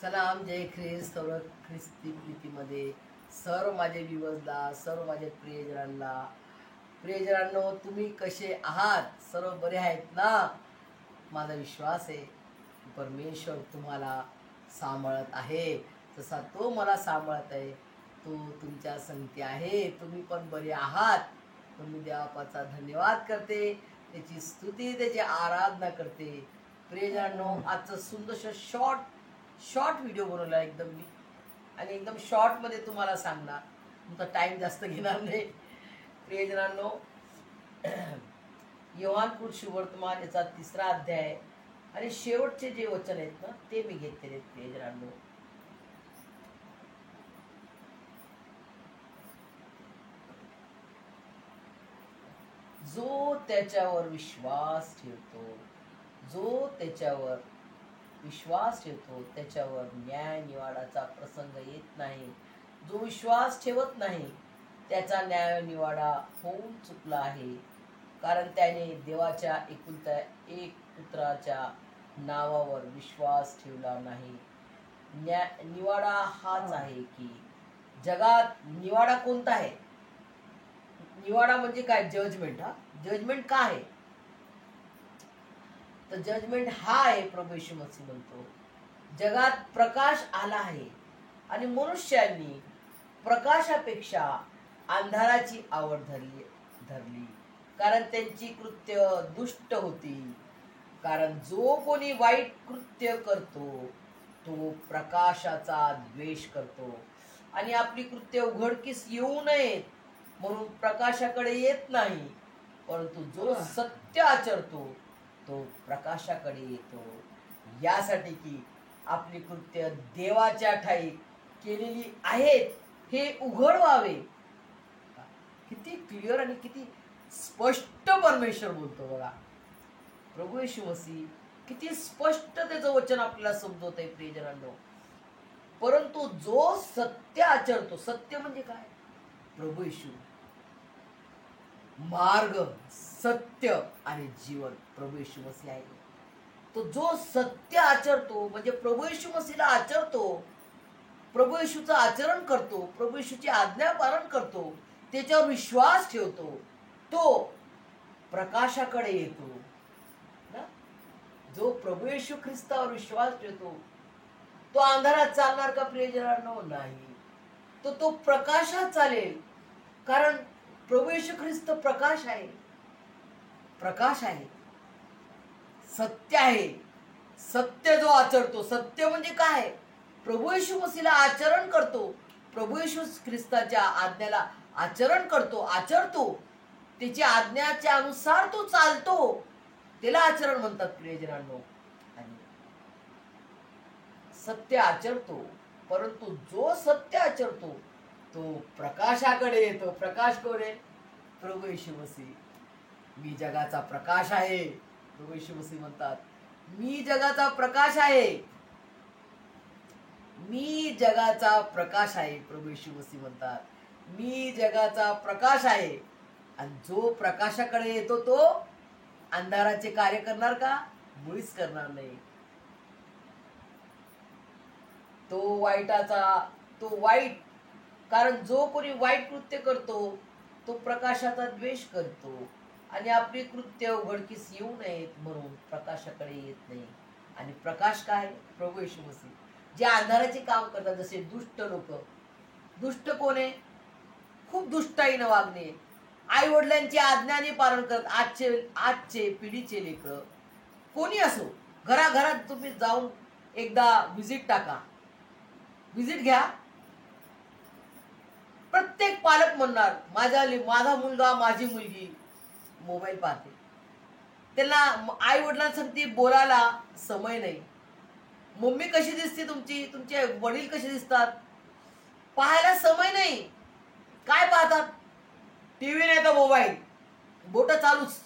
सलाम जय ख्रिस्त सर्व ख्रिस्ती प्रीतीमध्ये सर्व माझे व्ह्यूअर्सला सर्व माझे प्रियजनांनो तुम्ही कसे आहात? सर्व बरे आहेत ना? माझा विश्वास आहे की परमेश्वर तुम्हाला सांभाळत आहे, जसा तो मला सांभाळत आहे. तो तुमच्या संगती आहे. तुम्ही पण बरे आहात. तुम्ही देवाचा धन्यवाद करते, त्याची स्तुती, त्याची आराधना करते. प्रियजनांनो, आजचं सुंदरसं शॉर्ट व्हिडिओ बनवला एकदम मी, आणि एकदम शॉर्टमध्ये तुम्हाला सांगणार, तुमचा टाईम जास्त घेणार नाही. प्रियजनांनो, योहान सुवर्तमान याचा 3रा अध्याय आणि शेवटचे जे वचन आहेत ना, ते मी घेतलेले आहेत. प्रियजनांनो, जो त्याच्यावर विश्वास ठेवतो त्याच्यावर न्याय निवाडाचा प्रसंग येत नाही. जो विश्वास ठेवत नाही त्याचा न्याय निवाडा होऊन चुकला आहे, कारण त्याने देवाच्या एकुलत्या एक पुत्राच्या नावावर विश्वास ठेवला नाही. निवाडा हाच आहे की जगात निवाडा कोणता आहे? निवाडा म्हणजे काय? जजमेंट. जजमेंट काय आहे? तर जजमेंट हा आहे, प्रभू येशू मसीह म्हणतो, जगात प्रकाश आला आहे आणि मनुष्यांनी प्रकाशापेक्षा अंधाराची आवड धरली, कारण त्यांची कृत्य दुष्ट होती. कारण जो कोणी वाईट कृत्य करतो तो प्रकाशाचा द्वेष करतो आणि आपली कृत्य उघडकीस येऊ नयेत म्हणून प्रकाशाकडे येत नाही. परंतु जो सत्य आचरतो तो प्रकाशाकडे येतो, यासाठी की आपली कृत्य देवाच्या ठाई केलेली आहेत हे उघड व्हावे. किती क्लिअर आणि किती स्पष्ट परमेश्वर बोलतो बघा. प्रभू येशू मसीह किती स्पष्ट त्याचं वचन आपल्याला समजवत आहे. प्रियजनांनो, परंतु जो सत्य आचरतो, सत्य म्हणजे काय? प्रभू येशू, मार्ग, सत्य आणि जीवन प्रभू येशू मसीह आहे. तो जो सत्य आचरतो म्हणजे प्रभू येशू मसीहला आचरतो, प्रभू येशूचं आचरण करतो, प्रभू येशूची आज्ञा पालन करतो, त्याच्यावर विश्वास ठेवतो, तो प्रकाशाकडे येतो ना. जो प्रभू येशू ख्रिस्तावर विश्वास ठेवतो तो अंधारात चालणार का? प्रियजनांनो, नाही. तो प्रकाशात चालेल, कारण प्रभू येशू ख्रिस्त प्रकाश आहे, सत्य आहे. सत्य जो आचरतो, सत्य म्हणजे काय? प्रभू येशू मसीहला आचरण करतो, प्रभू येशू ख्रिस्ताच्या आज्ञाला आचरतो, त्याच्या आज्ञाच्या अनुसार तो चालतो, त्याला आचरण म्हणतात. प्रियजनांनो, सत्य आचरतो, परंतु जो सत्य आचरतो तो प्रकाशाकडे येतो. प्रकाश कोण आहे? प्रभू येशू मसीह. मी जगाचा प्रकाश आहे. प्रभू येशू मसीह म्हणतात, मी जगाचा प्रकाश आहे. प्रभू येशू मसीह म्हणतात, मी जगाचा प्रकाश आहे. आणि जो प्रकाशाकडे येतो तो अंधाराचे कार्य करणार का? मुळीच करणार नाही. तो वाईट, कारण जो कोणी वाईट कृत्य करतो तो प्रकाशाचा द्वेष करतो आणि आपली कृत्य उघडकीस येऊ नयेत म्हणून प्रकाशाकडे येत नाही. आणि प्रकाश काय? प्रभू येशू मसीह. जे अंधाराचे काम करतात, जसे दुष्ट लोक. दुष्ट कोण आहे? खूप दुष्टाईनं वागणे, आई वडिलांची आज्ञाने पालन करत आजचे पिढीचे लेकर कोणी असो, घराघरात तुम्ही जाऊन एकदा व्हिजिट घ्या. प्रत्येक पालक म्हणणार, माझा मुलगा, माझी मुलगी मोबाईल पाहते. त्यांना आई वडिलांसाठी बोलायला समय नाही. मम्मी कशी दिसते तुमचे वडील कसे दिसतात पाहायला समय नाही. काय पाहतात? टीव्ही नाही तर मोबाईल, बोट चालूच.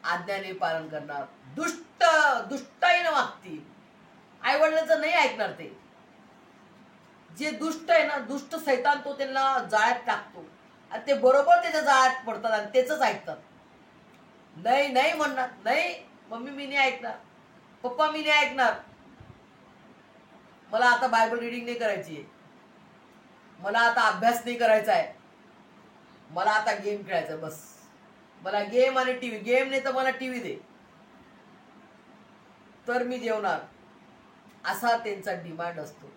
आज्ञाने पालन करणार, दुष्टाईनं वागतील, आई वडिलांचं नाही ऐकणार. ते जे दुष्ट आहे ना, दुष्ट सैतान, तो त्यांना जाळ्यात टाकतो आणि ते बरोबर त्याच्या जाळ्यात पडतात आणि त्याच ऐकतात. नाही म्हणणार, नाही मम्मी मी नाही ऐकणार, पप्पा मी नाही ऐकणार. मला आता बायबल रिडिंग नाही करायची, मला आता अभ्यास नाही करायचा आहे, मला आता गेम खेळायचा, बस मला गेम आणि टीव्ही, गेम नाही तर मला टीव्ही दे तर मी जेवणार, असा त्यांचा डिमांड असतो.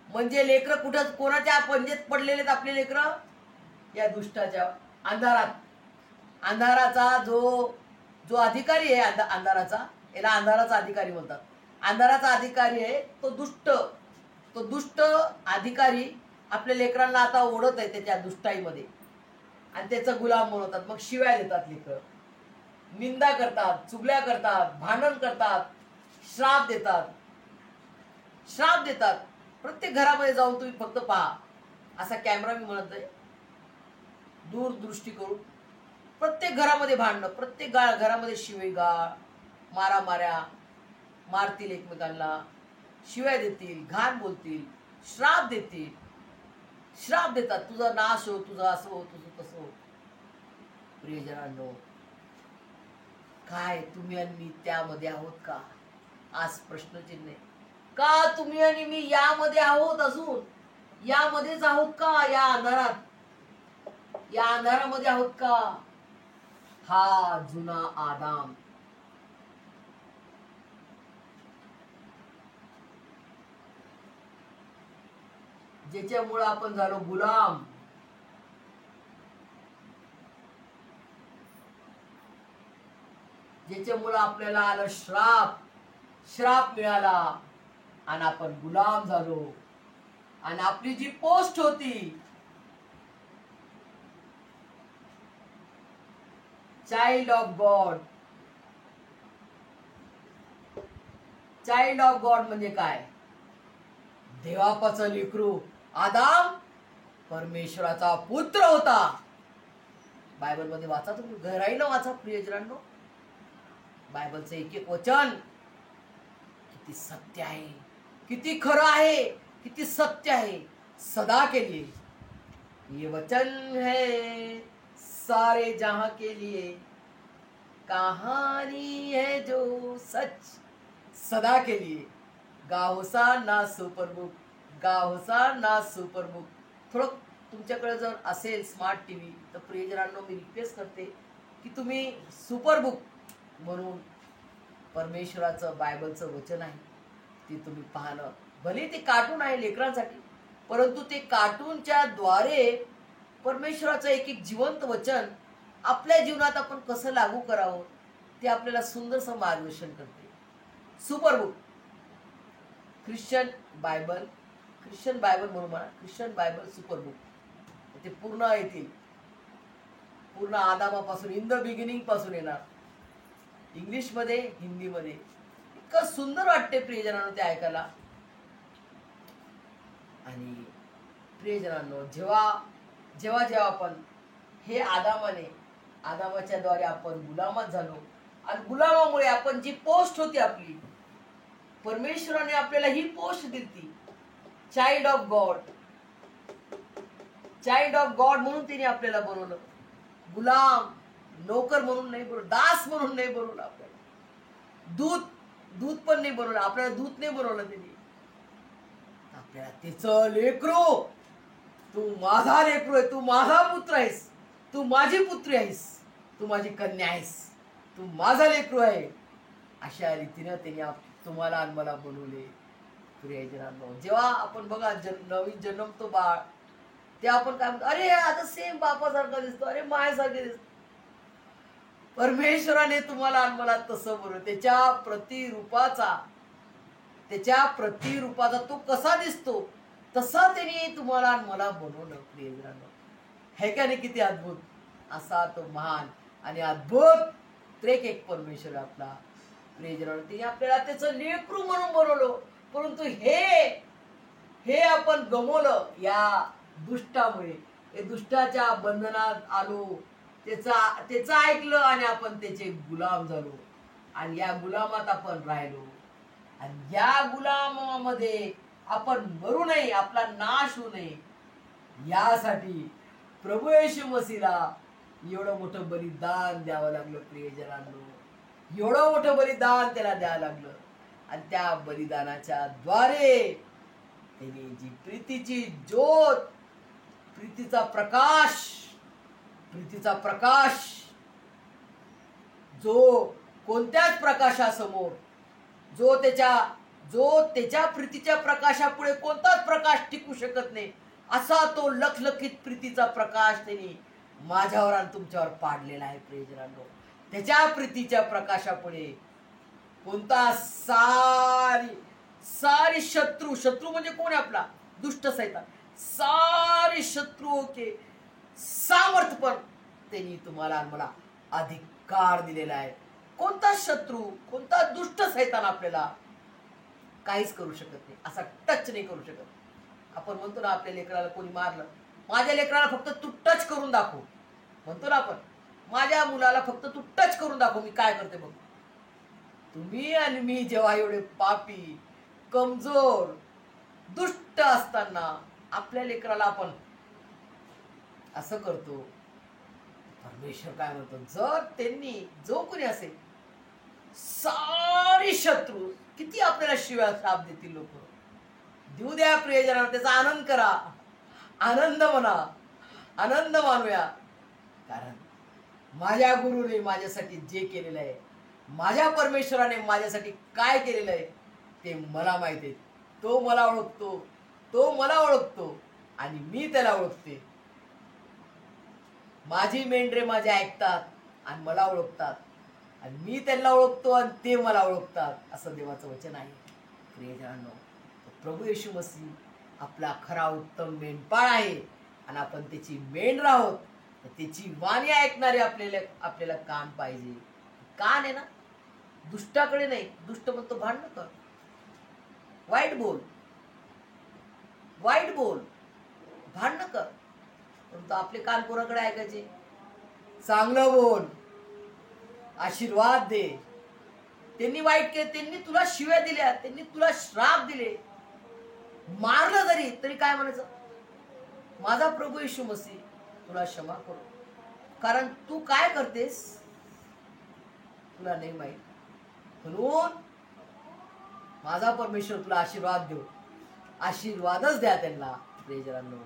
म्हणजे लेकरं कुठं कोणाच्या पंजेत पडलेले आहेत आपले लेकरं? या दुष्टाच्या अंधारात. अंधाराचा जो जो अधिकारी आहे, अंधाराचा, याला अंधाराचा अधिकारी म्हणतात. अंधाराचा अधिकारी आहे तो दुष्ट अधिकारी आपल्या लेकरांना आता ओढत आहे त्याच्या दुष्टाईमध्ये आणि त्याचा गुलाम बनवतात. मग शिव्या देतात लेकरं, निंदा करतात, चुगल्या करतात, भांडण करतात, श्राप देतात. प्रत्येक घरामध्ये जाऊन तुम्ही फक्त पहा, असा कॅमेरा मी म्हणत आहे, दूरदृष्टी करून प्रत्येक घरामध्ये भांडणं, प्रत्येक घरामध्ये शिवेगाळ, मारामाऱ्या, मारतील एकमेकांना, शिव्या देतील, घाण बोलतील, श्राप देतात, तुझा नाश हो, तुझा असं हो, तुझं तसं हो. प्रियजनांनो, काय तुम्ही आणि मी त्यामध्ये आहोत का? आज प्रश्नचिन्ह आहे. का तुम्ही आणि मी यामध्ये आहोत? अजून यामध्येच आहोत का? या अंधारामध्ये आहोत का? हा जुना आदाम, ज्याच्यामुळे आपण झालो गुलाम, ज्याच्यामुळे आपल्याला आलं श्राप मिळाला आणि आपण गुलाम झालो. आणि आपली जी पोस्ट होती चाइल्ड ऑफ गॉड म्हणजे काय? देवापाचं लेकरू. आदाम परमेश्वराचा पुत्र होता. बायबल मध्ये वाचा, तुम्ही गहराईनं वाचा प्रियजनांनो. बायबलचं एक एक वचन किती सत्य आहे, किती खरं आहे, किती सत्य आहे, सदा के लिए. ये वचन है सारे जहां के लिए, कहानी है जो सच, सदा के लिए. गावसा ना सुपरबुक, थोडं तुमच्याकडे जर असेल स्मार्ट टीव्ही तर प्रियजनांनो मी रिक्वेस्ट करते की तुम्ही सुपरबुक म्हणून परमेश्वराचं बायबलचं वचन आहे ते तुम्ही पाहणं. भले ते कार्टून आहे लेकरांसाठी, परंतु ते कार्टूनच्या द्वारे परमेश्वराचं एक एक जिवंत वचन आपल्या जीवनात आपण कसं लागू करावं ते आपल्याला सुंदरसं मार्गदर्शन करते. सुपरबुक ख्रिश्चन बायबल म्हणून म्हणा, ख्रिश्चन बायबल सुपरबुक. ते पूर्ण येतील, पूर्ण आदामापासून, इन द बिगिनिंग पासून येणार, इंग्लिशमध्ये, हिंदीमध्ये. इतकं सुंदर वाटते प्रियजनांनो ते ऐकायला. आणि प्रियजनांनो, जेव्हा आपण हे आदामाच्या द्वारे आपण गुलामात झालो आणि गुलामामुळे आपण जी पोस्ट होती आपली, परमेश्वराने आपल्याला ही पोस्ट दिली, चाइल्ड ऑफ गॉड म्हणून तिने आपल्याला बनवलं. गुलाम, नोकर म्हणून नाही बनवलं, दास म्हणून नाही बनवलं आपल्याला, दूत पण नाही बनवलं आपल्याला, दूत नाही बनवलं त्यांनी आपल्याला. तिचं लेकरू, तू माझा लेकरू आहे, तू माझा पुत्र आहेस, तू माझी पुत्री आहेस, तू माझी कन्या आहेस, तू माझा लेकरू आहे, अशा रीतीनं त्यांनी तुम्हाला आणि मला बनवले. प्रियजनांनो, जेव्हा आपण बघा नवीन जन्मतो बाळ, ते आपण काय म्हणतो, अरे आता सेम बापासारखा दिसतो, अरे मायासारखे दिसतो. परमेश्वराने तुम्हाला आणि मला तसं बनवलं. त्याच्या प्रतिरूपाचा तो कसा दिसतो तसा त्याने तुम्हाला आणि मला बनवलं. प्रियजनांनो, हे का नाही? किती अद्भुत असा तो महान आणि अद्भुत त्रेक एक परमेश्वर आपला. प्रियजनांनो, तिने आपल्याला त्याचं लेकरू म्हणून बनवलं, परंतु हे आपण गमवलं या दुष्टामुळे. हे दुष्टाच्या बंधनात आलो, त्याचं ऐकलं आणि आपण त्याचे गुलाम झालो आणि या गुलामात आपण राहिलो. आणि या गुलामामध्ये आपण मरू नये, आपला नाश होऊ नये, यासाठी प्रभू येशू मसीहला एवढं मोठं बलिदान द्यावं लागलं. प्रियजनांनो, एवढं मोठं बलिदान त्याला द्यावं लागलं आणि त्या बलिदानाच्या द्वारे त्यांनी जी प्रीतीची ज्योत, प्रीतीचा प्रकाश जो कोणत्याच प्रकाशासमोर, जो त्याच्या प्रीतीच्या प्रकाशापुढे कोणताच प्रकाश टिकू शकत नाही, असा तो लखलखीत प्रीतीचा प्रकाश त्यांनी माझ्यावर आणि तुमच्यावर पाडलेला आहे प्रियजनांनो. त्याच्या प्रीतीच्या प्रकाशापुढे कोणता सारी शत्रू म्हणजे कोण आहे? आपला दुष्ट सैतान. सारे शत्रुओं के सामर्थ्य पण त्यांनी तुम्हाला आणि मला अधिकार दिलेला आहे. कोणता शत्रू, कोणता दुष्ट सैतान आपल्याला काहीच करू शकत नाही, असा टच नाही करू शकत. आपण म्हणतो ना, आपल्या लेकराला कोणी मारलं, माझ्या लेकराला फक्त तू टच करून दाखव, म्हणतो ना आपण, माझ्या मुलाला फक्त तू टच करून दाखव, मी काय करते बघ. तुम्ही आणि मी जेव्हा एवढे पापी, कमजोर, दुष्ट असताना आपल्या लेकराला आपण असं करतो, परमेश्वर काय म्हणतो, जर त्यांनी जो कोणी असेल, सारी शत्रू किती आपल्याला शिव्या शाप देतील लोक, देऊ द्या प्रियजनांना, त्याचा आनंद करा, आनंद म्हणा, आनंद मानूया. कारण माझ्या गुरुने माझ्यासाठी जे केलेलं आहे, माझ्या परमेश्वराने माझ्यासाठी काय केलेलं आहे ते मला माहिती आहे. तो मला ओळखतो, तो मला ओळखतो आणि मी त्याला ओळखते. माझी मेंढरे माझे ऐकतात आणि मला ओळखतात, आणि मी त्यांना ओळखतो आणि ते मला ओळखतात, असं देवाचं वचन आहे. प्रियजनांनो, प्रभू येशू मसीह आपला खरा उत्तम मेंढपाळ आहे आणि आपण त्याची मेंढ आहोत. तर त्याची वाणी ऐकणारे आपल्याला कान पाहिजे. कान आहे ना, दुष्टाकडे नाही. दुष्ट म्हणतो भांडण कर, वाईट बोल, भांडण कर, परंतु आपले कान कोणाकडे ऐकायचे? चांगलं बोल, आशीर्वाद दे. त्यांनी वाईट केलं, त्यांनी तुला शिव्या दिल्या, त्यांनी तुला श्राप दिले, मारलं तरी काय म्हणायचं? माझा प्रभू येशू मसीह तुला क्षमा करो, कारण तू काय करतेस तुला नाही माहित. म्हणून माझा परमेश्वर तुला आशीर्वाद देऊ, आशीर्वादच द्या त्यांना. प्रियजनांनो,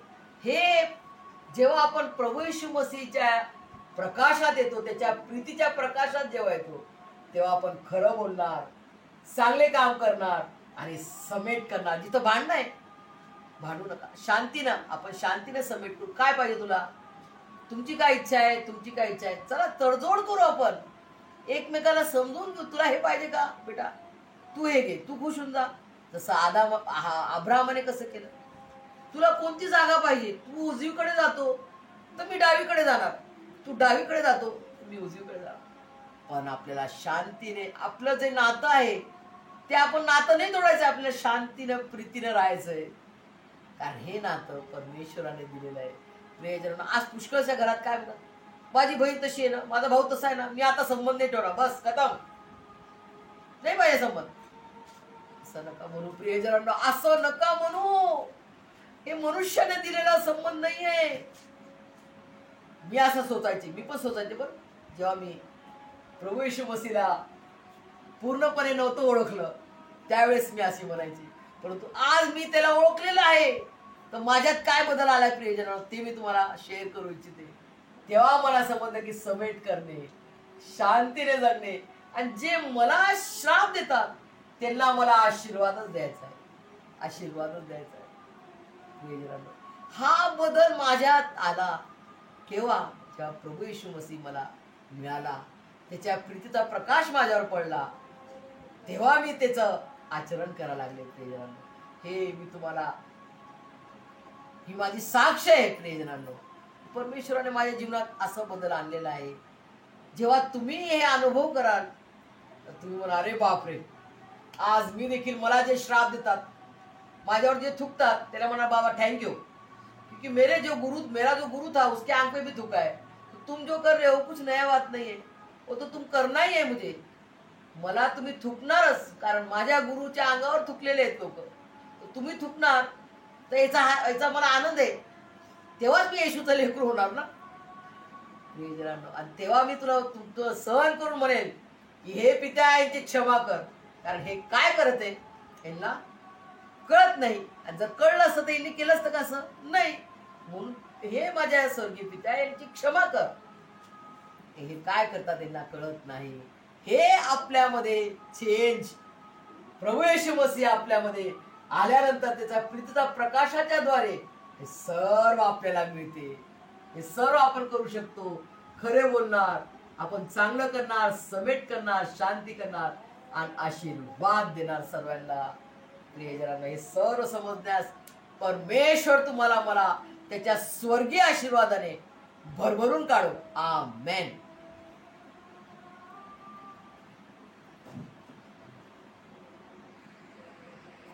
हे जेव्हा आपण प्रभू येशू मसीहच्या प्रकाशात येतो, त्याच्या प्रीतीच्या प्रकाशात जेव्हा येतो, तेव्हा आपण खरं बोलणार, चांगले काम करणार आणि समेट करणार. जिथं भांडण आहे, भांडू नका, शांतीनं, आपण शांतीने समेट करू. काय पाहिजे तुला? तुमची काय इच्छा आहे, तुमची काय इच्छा आहे, चला तडजोड करू, आपण एकमेकाला समजून घेऊ. तुला हे पाहिजे का बेटा, तू हे घे, तू खुश होऊन जा. जसं अब्राहमाने कसं केलं, तुला कोणती जागा पाहिजे? तू उजवीकडे जातो तर मी डावीकडे जाणार, तू डावीकडे जातो मी उजवीकडे जाणार. पण आपल्याला शांतीने आपलं जे नातं आहे ते आपण नातं नाही तोडायचं, आपल्याला शांतीनं प्रीतीनं राहायचंय. कारण हे नातं परमेश्वराने दिलेलं आहे. प्रियजनांनो, आज पुष्कळच्या घरात काय म्हणतात, माझी बहीण तशी आहे ना, माझा भाऊ तसा आहे ना, मी आता संबंध नाही ठेवणार, बस खतम, नाही पाहिजे संबंध. असं नका म्हणू प्रियजनांनो, असं नका म्हणू. हे मनुष्याने दिलेला संबंध नाहीये. मी असं सोचायचे, मी पण सोचायचे बरं, जेव्हा मी प्रभू येशू मसीहला पूर्णपणे नव्हतं ओळखलं त्यावेळेस मी अशी म्हणायची. परंतु आज मी त्याला ओळखलेलं आहे, तर माझ्यात काय बदल आलाय प्रियजनांनो, ते मी तुम्हाला शेअर करू इच्छिते. तेव्हा मला समजलं की समेट करणे, शांतीने जगणे, आणि जे मला श्राप देतात त्यांना मला आशीर्वादच द्यायचा आहे, आशीर्वादच द्यायचा आहे. प्रियजनांनो, हा बदल माझ्यात आला केव्हा? जेव्हा प्रभू येशू मसीह मला मिळाला, त्याच्या प्रीतीचा प्रकाश माझ्यावर पडला, तेव्हा मी त्याचं आचरण करायला लागले. प्रियजनांनो, हे मी तुम्हाला, ही माझी साक्ष आहे. प्रियजनांनो, परमेश्वराने माझ्या जीवनात असं बदल आणलेला आहे. जेव्हा तुम्ही हे अनुभव कराल तर तुम्ही म्हणा, अरे बापरे, आज मी देखील, मला जे श्राप देतात, माझ्यावर जे थुकतात, त्याला म्हणा बाबा थैंक यू, क्योंकि मेरा जो गुरु था उसके आंख में भी थूका है. तो तुम जो कर रहे हो कुछ नया बात नहीं है, वो तो तुम करना ही है. मुझे, मला तुम्ही थुकणारच, कारण माझ्या गुरुच्या अंगावर थुकलेले आहेत लोक, तर तुम्ही थुकणार, तर याचा मला आनंद आहे. तेव्हाच मी येशूचं लेकरू होणार ना. आणि तेव्हा मी तुला सहन करून म्हणेल की हे पित्या, यांची क्षमा कर, कारण हे काय करत आहे, यांना कळत नाही. आणि जर कळलं असतं तर यांनी केलं असतं का? असं नाही. म्हणून हे माझ्या स्वर्गीय पित्या यांची क्षमा कर. हे काय करतात त्यांना कळत नाही. हे आपल्यामध्ये चेंज प्रभू येशू मसीह आपल्यामध्ये आल्यानंतर त्याचा प्रीतीचा प्रकाशाच्या द्वारे हे सर्व आपल्याला मिळते. हे सर्व आपण करू शकतो. खरे बोलणार, आपण चांगलं करणार, समेट करणार, शांती करणार आणि आशीर्वाद देणार सर्वांना. प्रियजनांनो, हे सर्व समजण्यास परमेश्वर तुम्हाला मला त्याच्या स्वर्गीय आशीर्वादाने भरभरून काढो. आमेन.